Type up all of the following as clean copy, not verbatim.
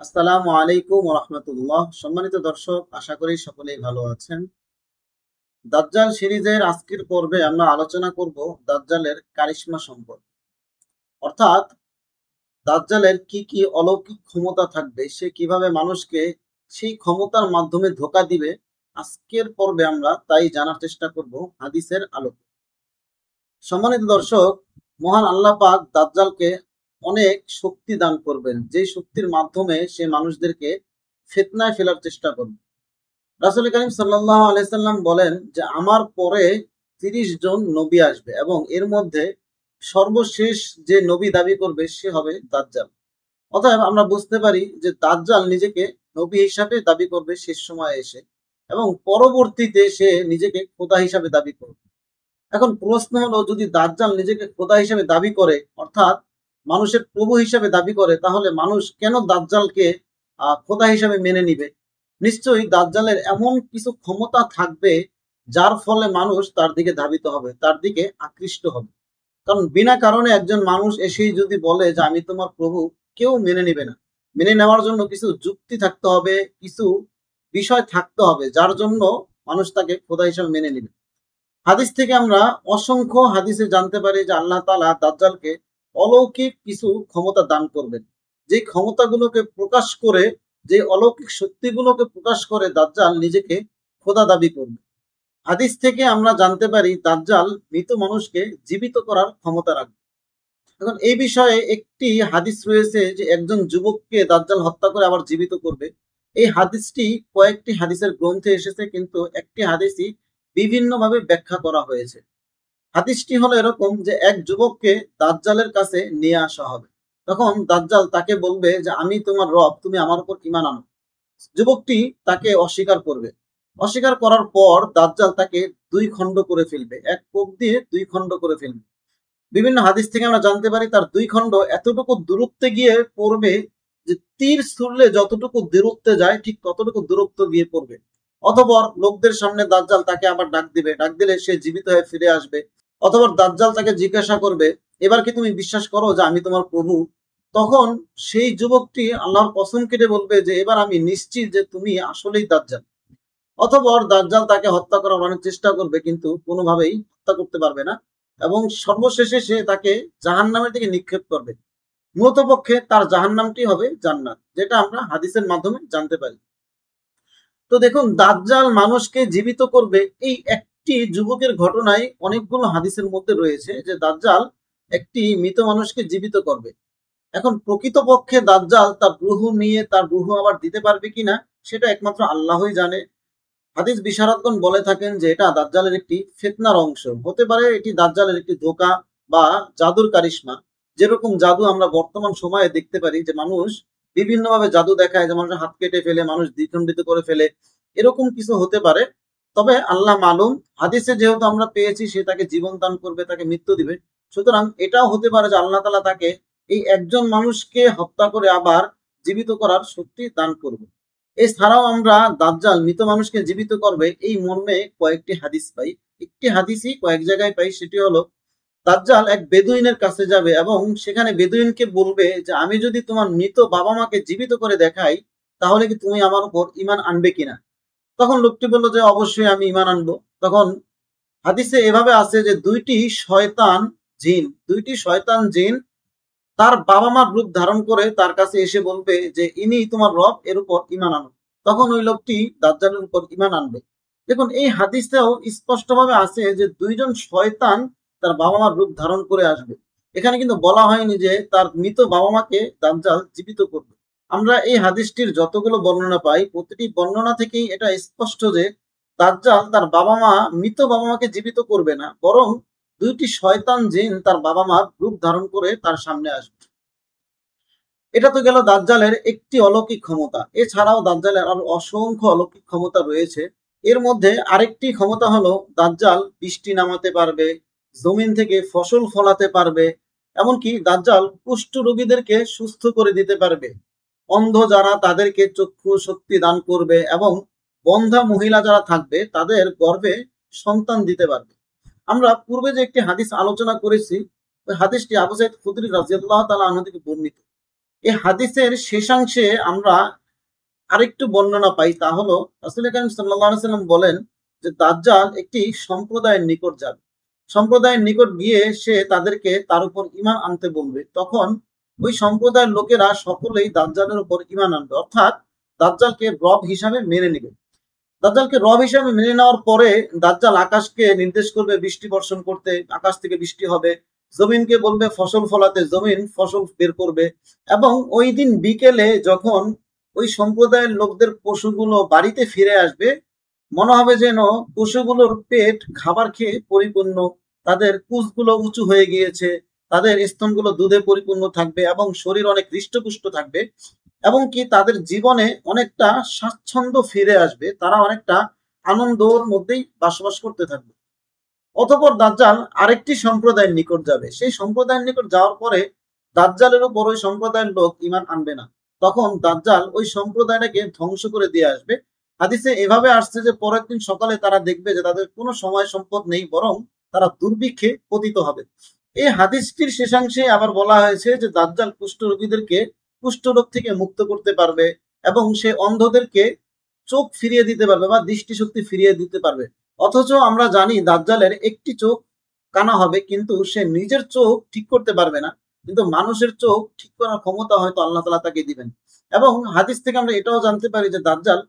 আসসালামু আলাইকুম ওয়া রাহমাতুল্লাহ। সম্মানিত দর্শক, আশা করি সকলেই ভালো আছেন। দাজ্জাল সিরিজের আজকের পর্বে আমরা আলোচনা করব দাজ্জালের কারিশমা সম্পর্কে। অর্থাৎ দাজ্জালের কি কি অলৌকিক ক্ষমতা থাকবে, সে কিভাবে মানুষকে সেই ক্ষমতার মাধ্যমে ধোঁকা দিবে। আজকের পর্বে আমরা তাই জানার চেষ্টা করব হাদিসের আলোকে। সম্মানিত দর্শক, মহান আল্লাহ পাক দাজ্জালকে অনেক শক্তি দান করবেন, যেই শক্তির মাধ্যমে সে মানুষদেরকে ফিতনায় ফেলার চেষ্টা করবে। রাসূল করিম সাল্লাল্লাহু আলাইহি সাল্লাম বলেন যে আমার পরে ৩০ জন নবী আসবে এবং এর মধ্যে সর্বশেষ যে নবী দাবি করবে সে হবে দাজ্জাল। অতএব আমরা বুঝতে পারি যে দাজ্জাল নিজেকে নবী হিসাবে দাবি করবে শেষ সময়ে এসে, এবং পরবর্তীতে সে নিজেকে খোদা হিসাবে দাবি করবে। এখন প্রশ্ন হলো, যদি দাজ্জাল নিজেকে খোদা হিসাবে দাবি করে, অর্থাৎ মানুষের প্রভু হিসাবে দাবি করে, তাহলে মানুষ কেন দাজ্জালকে খোদা হিসাবে মেনে নিবে? নিশ্চয়ই দাজ্জালের এমন কিছু ক্ষমতা থাকবে যার ফলে মানুষ তার দিকে ধাবিত হবে, তার দিকে আকৃষ্ট হবে। কারণ বিনা কারণে একজন মানুষ এসেই যদি বলে যে আমি তোমার প্রভু, কেউ মেনে নিবে না। মেনে নেওয়ার জন্য কিছু যুক্তি থাকতে হবে, কিছু বিষয় থাকতে হবে যার জন্য মানুষ তাকে খোদা হিসাবে মেনে নিবে। হাদিস থেকে আমরা অসংখ্য হাদিসে জানতে পারি যে আল্লাহ তাআলা দাজ্জালকে অলৌকিক কিছু ক্ষমতা দান করবেন। যে ক্ষমতাগুলোকে প্রকাশ করে, যে অলৌকিক শক্তিগুলোকে প্রকাশ করে দাজ্জাল নিজেকে খোদা দাবি করবে। হাদিস থেকে আমরা জানতে পারি দাজ্জাল মৃত মানুষকে জীবিত করার ক্ষমতা রাখবে। এখন এই বিষয়ে একটি হাদিস রয়েছে যে একজন যুবককে দাজ্জাল হত্যা করে আবার জীবিত করবে। এই হাদিসটি কয়েকটি হাদিসের গ্রন্থে এসেছে, কিন্তু একটি হাদিসই বিভিন্নভাবে ব্যাখ্যা করা হয়েছে। হাদিসটি হলো এরকম যে এক যুবককে দাজ্জালের কাছে নিয়ে আসা হবে। তখন দাজ্জাল তাকে বলবে যে আমি তোমার রব, তুমি আমার উপর ঈমান আনো। যুবকটি তাকে অস্বীকার করবে। অস্বীকার করার পর দাজ্জাল তাকে দুই খণ্ড করে ফেলবে, এক কোপ দিয়ে দুই খণ্ড করে ফেলবে। বিভিন্ন হাদিস থেকে আমরা জানতে পারি তার দুই খণ্ড এতটুকু দূরত্বে গিয়ে পড়বে যে তীর ছুড়লে যতটুকু দূরত্বে যায় ঠিক ততটুকু দূরত্ব গিয়ে পড়বে। অতঃপর লোকদের সামনে দাজ্জাল তাকে আবার ডাক দিবে, ডাক দিলে সে জীবিত হয়ে ফিরে আসবে। অতঃপর দাজ্জাল তাকে জিজ্ঞাসা করবে, এবার কি তুমি বিশ্বাস করো যে আমি তোমার প্রভু? তখন সেই যুবকটি আল্লাহর কসম কেটে বলবে যে এবার আমি নিশ্চিত যে তুমি আসলেই দাজ্জাল। অতঃপর দাজ্জাল তাকে হত্যা করার অনেক চেষ্টা করবে, কিন্তু কোনোভাবেই হত্যা করতে পারবে না, এবং সর্বশেষে সে তাকে জাহান্নামের দিকে নিক্ষেপ করবে। মূলত পক্ষে তার জাহান্নামটি হবে জান্নাত, যেটা আমরা হাদিসের মাধ্যমে জানতে পারি। তো দেখুন, দাজ্জাল মানুষকে জীবিত করবে, এই একটি যুবকের ঘটনায় অনেকগুলো হাদিসের মধ্যে রয়েছে যে দাজ্জাল একটি মৃত মানুষকে জীবিত করবে। এখন প্রকৃতপক্ষে দাজ্জাল তার রূহ নিয়ে তার রূহ আবার দিতে পারবে কিনা, সেটা একমাত্র আল্লাহই জানে। হাদিস বিশারদগণ বলে থাকেন যে এটা দাজ্জালের একটি ফিতনার অংশ হতে পারে, এটি দাজ্জালের একটি ধোঁকা বা জাদুর কারিশমা। যেরকম জাদু আমরা বর্তমান সময়ে দেখতে পারি যে মানুষ বিভিন্নভাবে জাদু দেখায়, যে মানুষের হাত কেটে ফেলে, মানুষ দ্বিখণ্ডিত করে ফেলে, এরকম কিছু হতে পারে। তবে আল্লাহ মালুম, হাদিসে যেহেতু আমরা পেয়েছি সে তাকে জীবন দান করবে, তাকে মৃত্যু দিবে, সুতরাং এটাও হতে পারে যে আল্লাহ তাআলা তাকে এই একজন মানুষকে হত্যা করে আবার জীবিত করার শক্তি দান করবে। এছাড়াও আমরা দাজ্জাল মৃত মানুষকে জীবিত করবে এই মর্মে কয়েকটি হাদিস পাই। একটি হাদিসই কয়েক জায়গায় পাই, সেটি হলো দাজ্জাল এক বেদুইনের কাছে যাবে এবং সেখানে বেদুইনকে বলবে যে আমি যদি তোমার মৃত বাবা মাকে জীবিত করে দেখাই, তাহলে কি তুমি আমার উপর ঈমান আনবে কিনা? তখন লোকটি বলল যে অবশ্যই আমি ঈমান আনবো। তখন হাদিসে এভাবে আছে যে দুইটি শয়তান জিন তার বাবা মার রূপ ধারণ করে তার কাছে এসে বলবে যে ইনি তোমার রব, এর উপর ঈমান আনো। তখন ওই লোকটি দাজ্জালের উপর ঈমান আনবে। দেখুন, এই হাদিসেও স্পষ্টভাবে আছে যে দুইজন শয়তান তার বাবা মার রূপ ধারণ করে আসবে। এখানে কিন্তু বলা হয়নি যে তার মৃত বাবা মাকে দাজ্জাল জীবিত করবে। আমরা এই হাদিসটির যতগুলো বর্ণনা পাই, প্রতিটি বর্ণনা থেকেই এটা স্পষ্ট যে দাজ্জাল তার বাবা মা, মৃত বাবা মাকে জীবিত করবে না, বরং দুইটি শয়তান জিন তার বাবা মার রূপ ধারণ করে তার সামনে আসবে। এটা তো গেল দাজ্জালের একটি অলৌকিক ক্ষমতা। এছাড়াও দাজ্জালের আরো অসংখ্য অলৌকিক ক্ষমতা রয়েছে। এর মধ্যে আরেকটি ক্ষমতা হলো দাজ্জাল বৃষ্টি নামাতে পারবে, জমিন থেকে ফসল ফলাতে পারবে, এমনকি দাজ্জাল কুষ্ঠ রোগীদেরকে সুস্থ করে দিতে পারবে, অন্ধ যারা তাদেরকে চক্ষু শক্তি দান করবে, এবং বন্ধা মহিলা যারা থাকবে তাদের গর্ভে সন্তান দিতে পারবে। আমরা পূর্বে যে একটি হাদিস আলোচনা করেছি, ওই হাদিসটি আবু সাঈদ খুদরি রাদিয়াল্লাহু তাআলা আনহু থেকে বর্ণিত। এই হাদিসের শেষাংশে আমরা আরেকটু বর্ণনা পাই, তা হলো রাসূল করিম সাল্লাল্লাহু আলাইহি সাল্লাম বলেন যে দাজ্জাল একটি সম্প্রদায়ের নিকট যাবে, সম্প্রদায়ের নিকট গিয়ে সে তাদেরকে তার উপর ঈমান আনতে বলবে। তখন ওই সম্প্রদায়ের লোকেরা সকলেই দাজ্জালের উপর ঈমান আনবে, অর্থাৎ দাজ্জালকে রব হিসাবে মেনে নেবে। দাজ্জালকে রব হিসাবে মেনে নেওয়ার পরে দাজ্জাল আকাশকে নির্দেশ করবে বৃষ্টি বর্ষণ করতে, আকাশ থেকে বৃষ্টি হবে। জমিনকে বলবে ফসল ফলাতে, জমিন ফসল বের করবে। এবং ওই দিন বিকেলে যখন ওই সম্প্রদায়ের লোকদের পশুগুলো বাড়িতে ফিরে আসবে, মনে হবে যেন পশুগুলোর পেট খাবার খেয়ে পরিপূর্ণ, তাদের কুচগুলো উঁচু হয়ে গিয়েছে, তাদের স্তনগুলো দুধে পরিপূর্ণ থাকবে এবং শরীর অনেক হৃষ্টপুষ্ট থাকবে, এবং কি তাদের জীবনে অনেকটা স্বাচ্ছন্দ্য ফিরে আসবে, তারা অনেকটা আনন্দর মধ্যেই বসবাস করতে থাকবে। অতঃপর দাজ্জাল আরেকটি সম্প্রদায়ের নিকট যাবে, সেই সম্প্রদায়ের নিকট যাওয়ার পরে দাজ্জালের উপর ওই সম্প্রদায়ের লোক ঈমান আনবে না। তখন দাজ্জাল ওই সম্প্রদায়টাকে ধ্বংস করে দিয়ে আসবে। হাদিসে এভাবে আসছে যে পরের দিন সকালে তারা দেখবে যে তাদের কোনো সময় সম্পদ নেই, বরং তারা দুর্ভিক্ষে পতিত হবে। এই হাদিসটির শেষাংশে আবার বলা হয়েছে যে দাজ্জাল কুষ্ঠরোগীদেরকে কুষ্ঠরোগ থেকে মুক্ত করতে পারবে এবং সে অন্ধদেরকে চোখ ফিরিয়ে দিতে পারবে বা দৃষ্টিশক্তি ফিরিয়ে দিতে পারবে। অথচ আমরা জানি দাজ্জালের একটি চোখ কানা হবে, কিন্তু সে নিজের চোখ ঠিক করতে পারবে না, কিন্তু মানুষের চোখ ঠিক করার ক্ষমতা হয়তো আল্লাহ তাআলা তাকে দিবেন। এবং হাদিস থেকে আমরা এটাও জানতে পারি যে দাজ্জাল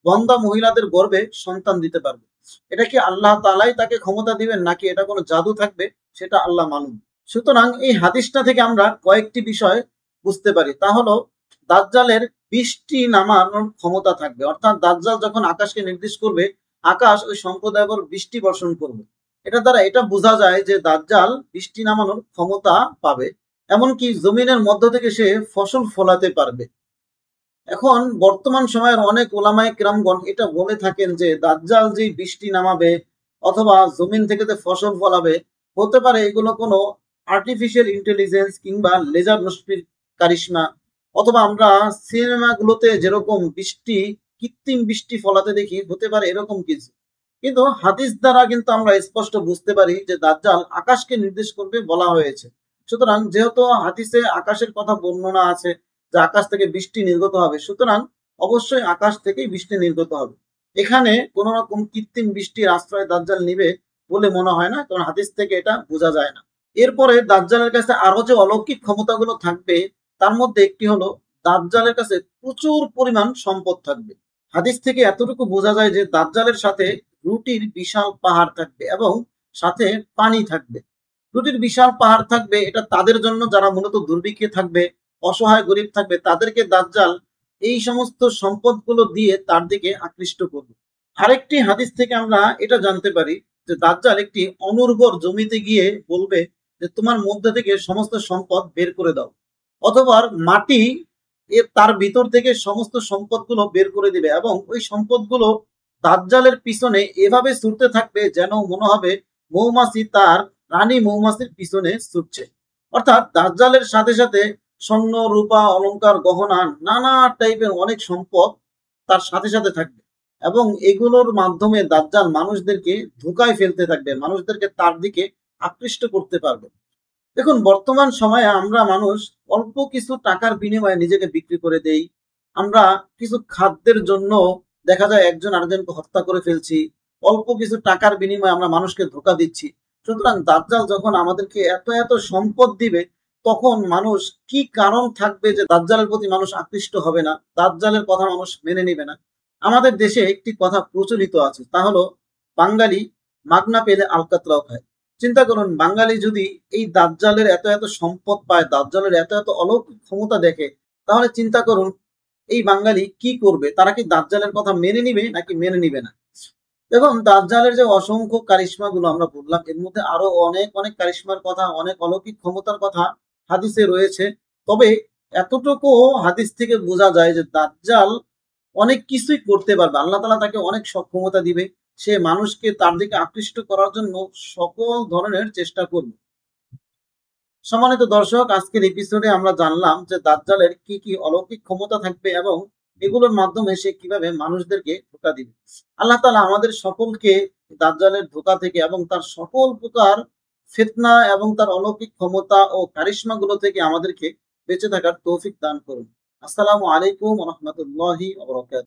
বন্দা মহিলাদের গর্ভে সন্তান দিতে পারবে। এটা কি আল্লাহ তাআলাই তাকে ক্ষমতা দিবেন নাকি এটা কোনো জাদু থাকবে, সেটা আল্লাহ মালুম। সুতরাং এই হাদিসটা থেকে আমরা কয়েকটি বিষয় বুঝতে পারি, তা হলো দাজ্জালের বৃষ্টি নামানোর ক্ষমতা থাকবে, অর্থাৎ দাজ্জাল যখন আকাশকে নির্দেশ করবে, আকাশ ওই সম্প্রদায়ের উপর বৃষ্টি বর্ষণ করবে। এটা দ্বারা এটা বোঝা যায় যে দাজ্জাল বৃষ্টি নামানোর ক্ষমতা পাবে, এমনকি জমিনের মধ্য থেকে সে ফসল ফলাতে পারবে। এখন বর্তমান সময়ের অনেক ওলামায়ে কেরামগণ এটা বলে থাকেন যে দাজ্জাল যে বৃষ্টি নামাবে অথবা জমিন থেকে যে ফসল ফলাবে, হতে পারে এগুলো কোনো আর্টিফিশিয়াল ইন্টেলিজেন্স কিংবা লেজার রশ্মির কারিশমা, অথবা আমরা সিনেমাগুলোতে যেরকম বৃষ্টি কৃত্রিম বৃষ্টি ফলাতে দেখি, হতে পারে এরকম কিছু। কিন্তু হাদিস দ্বারা কিন্তু আমরা স্পষ্ট বুঝতে পারি যে দাজ্জাল আকাশকে নির্দেশ করবে বলা হয়েছে। সুতরাং যেহেতু হাদিসে আকাশের কথা বর্ণনা আছে যে আকাশ থেকে বৃষ্টি নির্গত হবে, সুতরাং অবশ্যই আকাশ থেকেই বৃষ্টি নির্গত হবে। এখানে কোন রকম কৃত্রিম বৃষ্টির আশ্রয় দাজ্জাল নিবে বলে মনে হয় না, কারণ হাদিস থেকে এটা বোঝা যায় না। এরপরে দাজ্জালের কাছে আরো যে অলৌকিক ক্ষমতাগুলো থাকবে, তার মধ্যে একটি হলো দাজ্জালের কাছে প্রচুর পরিমাণ সম্পদ থাকবে। হাদিস থেকে এতটুকু বোঝা যায় যে দাজ্জালের সাথে রুটির বিশাল পাহাড় থাকবে এবং সাথে পানি থাকবে। রুটির বিশাল পাহাড় থাকবে, এটা তাদের জন্য যারা মূলত দুর্ভিক্ষে থাকবে, অসহায় গরিব থাকবে, তাদেরকে দাজ্জাল এই সমস্ত সম্পদগুলো দিয়ে তার দিকে আকৃষ্ট করবে। আরেকটি হাদিস থেকে আমরা এটা জানতে পারি যে দাজ্জাল একটি অনুর্বর জমিতে গিয়ে বলবে যে তোমার মধ্যে থেকে সমস্ত সম্পদ বের করে দাও, অথবা মাটি তার ভিতর থেকে সমস্ত সম্পদগুলো বের করে দিবে, এবং ওই সম্পদগুলো দাজ্জালের পিছনে এভাবে ছুটতে থাকবে যেন মনে হবে মৌমাছি তার রানী মৌমাছির পিছনে ছুটছে। অর্থাৎ দাজ্জালের সাথে সাথে স্বর্ণ রূপা অলংকার গহনা নানা টাইপের অনেক সম্পদ তার সাথে সাথে থাকবে, এবং এগুলোর মাধ্যমে দাজ্জাল মানুষদেরকে ধোঁকায় ফেলতে থাকবে, মানুষদেরকে তার দিকে আকৃষ্ট করতে পারবে। দেখুন বর্তমান সময়ে আমরা মানুষ অল্প কিছু টাকার বিনিময়ে নিজেকে বিক্রি করে দেই। আমরা কিছু খাদ্যের জন্য দেখা যায় একজন আরেকজনকে হত্যা করে ফেলছি। অল্প কিছু টাকার বিনিময়ে আমরা মানুষকে ধোঁকা দিচ্ছি। সুতরাং দাজ্জাল যখন আমাদেরকে এত এত সম্পদ দিবে, তখন মানুষ কি কারণ থাকবে যে দাজ্জালের প্রতি মানুষ আকৃষ্ট হবে না, দাজ্জালের কথা মানুষ মেনে নিবে না? আমাদের দেশে একটি কথা প্রচলিত আছে, তা হলো বাঙালি মাগনা পেলে আলকাতরাও খায়। চিন্তা করুন, বাঙালি যদি এই দাজ্জালের এত এত সম্পদ পায়, দাজ্জালের এত এত অলৌকিক ক্ষমতা দেখে, তাহলে চিন্তা করুন এই বাঙালি কি করবে? তারা কি দাজ্জালের কথা মেনে নিবে নাকি মেনে নিবে না? দেখুন দাজ্জালের যে অসংখ্য কারিশমা গুলো আমরা বললাম, এর মধ্যে আরো অনেক অনেক কারিশমার কথা, অনেক অলৌকিক ক্ষমতার কথা হাদিসে রয়েছে। তবে এতটুকু হাদিস থেকে বোঝা যায় যে দাজ্জাল অনেক কিছুই করতে পারবে, আল্লাহ তাআলা তাকে অনেক সক্ষমতা দিবে, সে মানুষকে তার দিকে আকৃষ্ট করার জন্য সকল ধরনের চেষ্টা করবে। সম্মানিত দর্শক, আজকের এপিসোডে আমরা জানলাম যে দাজ্জালের কি কি অলৌকিক ক্ষমতা থাকবে এবং এগুলোর মাধ্যমে সে কিভাবে মানুষদেরকে ধোঁকা দিবে। আল্লাহ তাআলা আমাদের সকলকে দাজ্জালের ধোঁকা থেকে এবং তার সকল প্রকার ফিতনা এবং তার অলৌকিক ক্ষমতা ও কারিশমা গুলো থেকে আমাদেরকে বেঁচে থাকার তৌফিক দান করুন। আসসালামু আলাইকুম ওয়া রাহমাতুল্লাহি ওয়া বারাকাতুহু।